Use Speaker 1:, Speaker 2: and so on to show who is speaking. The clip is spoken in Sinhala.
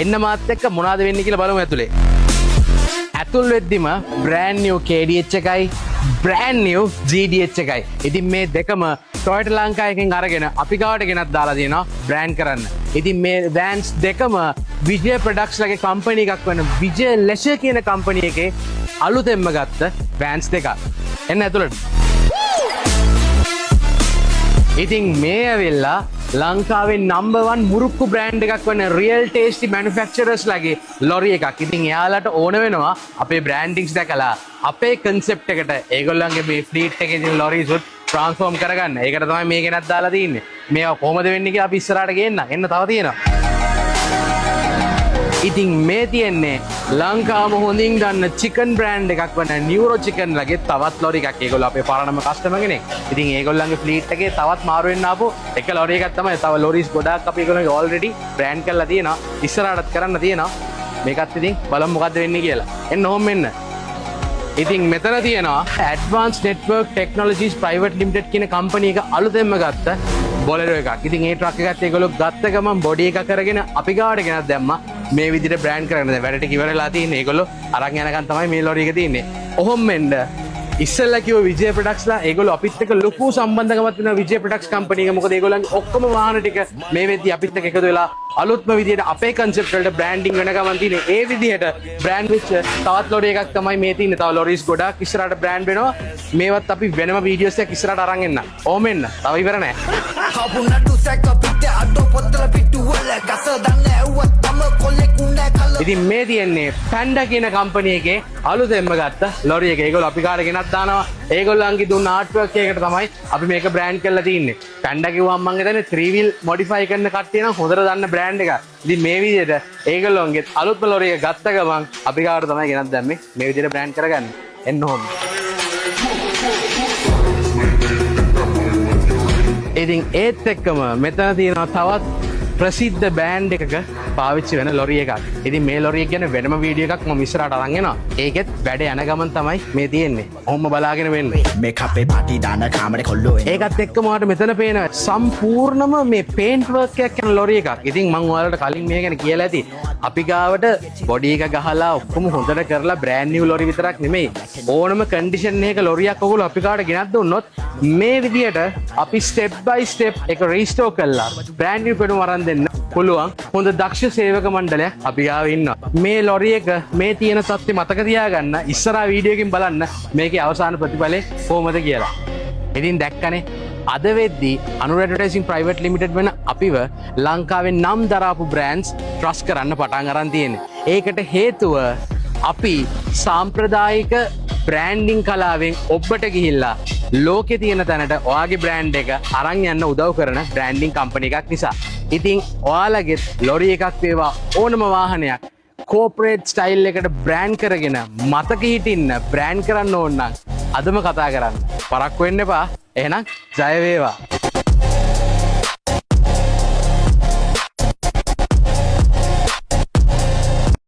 Speaker 1: එන්න මාත් එක්ක මොනවද වෙන්නේ කියලා බලමු ඇතුලේ. ඇතුල් වෙද්දිම brand new KDH එකයි brand new GDH එකයි. ඉතින් මේ දෙකම Toyota ලංකා එකෙන් අරගෙන අපි ගාවට ගෙනත් දාලා තියෙනවා brand කරන්න. ඉතින් මේ vans දෙකම විජය ප්‍රොඩක්ට්ස් ලගේ කම්පැනි එකක් වෙන විජය ලෙෂර් කියන කම්පැනි එකේ අලුතෙන්ම ගත්ත vans දෙකක්. එන්න ඇතුළට. ඉතින් මේ ඇවිල්ලා ලංකාවේ number 1 මුරුක්කු brand එකක් වෙන Real Tasty Manufacturers ලගේ ලොරි එකක්. ඉතින් එයාලට ඕන වෙනවා අපේ brandings දැකලා අපේ concept එකට ඒගොල්ලන්ගේ මේ fleet එකේ තියෙන ලොරිස් උත් transform කරගන්න. ඒකට තමයි මේ ගෙනත් දාලා තින්නේ. මේවා කොහොමද වෙන්නේ කියලා අපි ඉස්සරහට ගේන්න. එන්න තව තියෙනවා. ඉතින් මේ තියෙන්නේ ලංකාවම හොඳින් දන්න chicken brand එකක් වන Neuro Chicken ලගේ තවත් ලොරි එකක්. ඒගොල්ලෝ අපේ පරණම customer කෙනෙක්. ඉතින් ඒගොල්ලන්ගේ fleet එකේ තවත් මාරු වෙන්න ආපු එක ලොරි එකක් තමයි. තව ලොරිස් ගොඩාක් අපි ඒගොල්ලන්ගේ already brand කරලා තියෙනවා. ඉස්සරහටත් කරන්න තියෙනවා. මේකත් ඉතින් බලමු මොකද්ද වෙන්නේ කියලා. එන්න ඔහොම මෙන්න. ඉතින් මෙතන තියෙනවා Advanced Network Technologies Private Limited කියන කම්පැනි එක අලුතෙන්ම ගත්ත බොලෙරෝ එකක්. ඉතින් ඒ ට්‍රක් එකත් ඒගොල්ලෝ ගත්ත ගමන් බොඩි එක කරගෙන අපි ගාවට ගෙනත් දැම්මා. මේ විදිහට බ්‍රෑන්ඩ් කරගෙන දැන් වැඩට ඉවරලා තියෙන්නේ. ඒගොල්ලෝ අරන් යනකන් තමයි මේ ලොරි එක තියෙන්නේ. ඔහොම මෙන්න ඉස්සෙල්ලා කිව්ව විජය ප්‍රොඩක්ට්ස්ලා ඒගොල්ලෝ අපිත් එක්ක ලොකු සම්බන්ධකමක් තියෙනවා විජය ප්‍රොඩක්ට්ස් කම්පැනි එක. මොකද ඒගොල්ලන්ගේ ඔක්කොම වාහන ටික මේ වෙද්දී අපිත් එක්ක එකතු වෙලා අලුත්ම විදිහට අපේ concept වලට branding වෙන ගමන් තියෙන්නේ. ඒ විදිහට brand වෙච්ච තවත් ලොරි එකක් තමයි මේ තියෙන්නේ. තව ලොරිස් ගොඩාක් ඉස්සරහට brand වෙනවා. මේවත් අපි වෙනම වීඩියෝස් එකක් ඉස්සරහට අරන් එන්න. ඕම එන්න. තව ඉවර නෑ. ඉතින් මේ තියෙන්නේ Panda කියන කම්පැනි එකේ අලුතෙන්ම ගත්ත ලොරි එක. ඒගොල්ලෝ අපි කාට ගෙනත් දානවා. ඒගොල්ලන්ගේ දුන්න ආර්ට්වර්ක් එකකට තමයි අපි මේක බ්‍රෑන්ඩ් කරලා තින්නේ. Panda කිව්වම මම හිතන්නේ 3 wheel modify කරන කට්ටිය නම් හොඳට දන්න බ්‍රෑන්ඩ් එකක්. ඉතින් මේ විදිහට ඒගොල්ලෝන්ගේ අලුත්ම ලොරි එක ගත්ත ගමන් අපි කාට තමයි ගෙනත් දැම්මේ. මේ විදිහට බ්‍රෑන්ඩ් කරගන්න. එන්න ඕම. ඉතින් ඒත් එක්කම මෙතන තියෙනවා තවත් ප්‍රසිද්ධ බෑන්ඩ් එකක පාවිච්චි වෙන ලොරි එකක්. ඉතින් මේ ලොරි එක ගැන වෙනම වීඩියෝ එකක් මම ඉස්සරහට අරන් එනවා. ඒකෙත් වැඩ යන ගමන් තමයි මේ තියෙන්නේ. ඔහොම බලාගෙන වෙන්න.
Speaker 2: මේක අපේ පාටි දාන කාමරේ කොල්ලෝ එන්නේ.
Speaker 1: ඒකත් එක්කම ඔයාලට මෙතන පේන සම්පූර්ණම මේ පේන්ට් වර්ක් එකක් යන ලොරි එකක්. ඉතින් මම ඔයාලට කලින් මේ ගැන කියලා ඇති. අපි ගාවට බොඩි එක ගහලා ඔක්කොම හොඳට කරලා බ්‍රෑන්ඩ් නිව් ලොරි විතරක් නෙමෙයි. ඕනම කන්ඩිෂන් එකක ලොරියක් ඔයගොල්ලෝ අපි ගාවට ගෙනත් දුන්නොත් මේ විදියට අපි ස්ටෙප් බයි ස්ටෙප් එක රීස්ටෝර් කරලා බ්‍රෑන්ඩ් නිව් පෙනුම අරන් දෙන්න පුළුවන් හොඳ දක්ෂ සේවක මණ්ඩලයක් අපි ගාව ඉන්නවා. මේ ලොරි එක මේ තියෙන තත්ත්වය මතක තියාගන්න. ඉස්සරහා වීඩියෝ එකකින් බලන්න මේකේ අවසාන ප්‍රතිඵලය කොහොමද කියලා. ඉතින් දැක්කනේ අද වෙද්දී අනුර ඇඩ්වර්ටයිසිං ප්‍රයිවට් ලිමිටඩ් වෙන අපිව ලංකාවේ නම් දරාපු බ්‍රෑන්ඩ්ස් ට්‍රස්ට් කරන්න පටන් අරන් තියෙන්නේ. ඒකට හේතුව අපි සාම්ප්‍රදායික බ්‍රෑන්ඩින් කලාවෙන් ඔබට ගිහිල්ලා ලෝකේ තියෙන තැනට ඔයාගේ බ්‍රෑන්ඩ් එක අරන් යන්න උදව් කරන බ්‍රෑන්ඩින් කම්පැනි එකක් නිසා. ඉතින් ඔයාලගේ ලොරි එකක් වේවා ඕනම වාහනයක් කෝපරේට් ස්ටයිල් එකට බ්‍රෑන්ඩ් කරගෙන මතක හිටින්න බ්‍රෑන්ඩ් කරන්න ඕන නම් අදම කතා කරන්න. පරක්කු වෙන්න එපා. එහෙනම් ජය වේවා.